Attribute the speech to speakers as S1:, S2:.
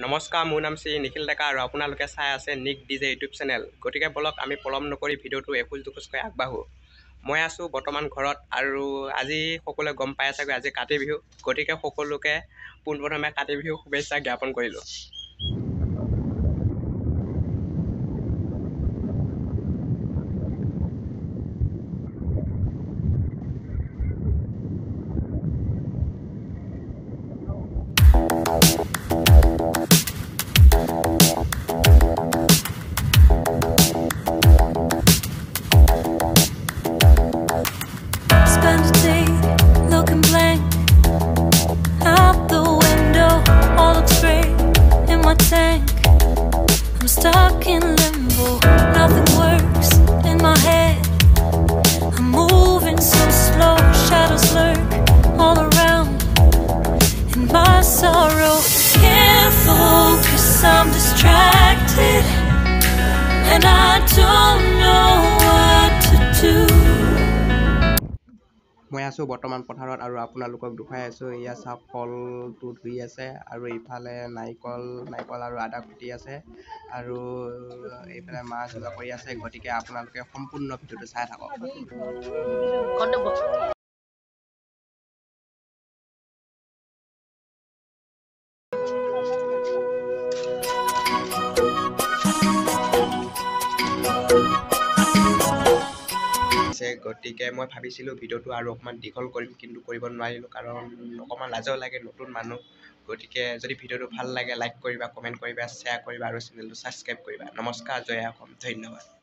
S1: নমস্কাৰ, মোৰ নাম শ্ৰী নিখিল ডেকা আৰু আপোনালোকে চাই আছে নিক ডিজে ইউটিউব চেনেল। গতিকে বলক আমি পলম নকৰি ভিডিঅ'টো এখোজ দুখোজকৈ আগবাঢ়োঁ। মই আছোঁ বৰ্তমান ঘৰত আৰু আজি সকলোৱে গম পাই চাগৈ আজি কাতি বিহু। গতিকে সকলোকে পোনপ্ৰথমে কাতি বিহু শুভেচ্ছা জ্ঞাপন কৰিলোঁ।
S2: Spend a day looking blank out the window, all looks great in my tank. I'm stuck in limbo, nothing works in my head. I'm moving so slow, shadows lurk all around in my sorrow. Can't focus, I'm distracted, and I don't know what to do.
S1: মই আছোঁ বৰ্তমান পথাৰত আৰু আপোনালোকক দেখুৱাই আছোঁ। এয়া চাওক, কলটো ধুই আছে আৰু ইফালে নাৰিকল আৰু আদা কুটি আছে আৰু এইফালে মাছ যোগাৰ কৰি আছে। গতিকে আপোনালোকে সম্পূৰ্ণ ভিডিঅ'টো চাই থাকক। গতিকে মই ভাবিছিলোঁ ভিডিঅ'টো আৰু অকণমান দীঘল কৰিম, কিন্তু কৰিব নোৱাৰিলোঁ কাৰণ অকণমান লাজও লাগে, নতুন মানুহ। গতিকে যদি ভিডিঅ'টো ভাল লাগে লাইক কৰিবা, কমেণ্ট কৰিবা, শ্বেয়াৰ কৰিবা আৰু চেনেলটো ছাবস্ক্ৰাইব কৰিবা। নমস্কাৰ, জয় অসম, ধন্যবাদ।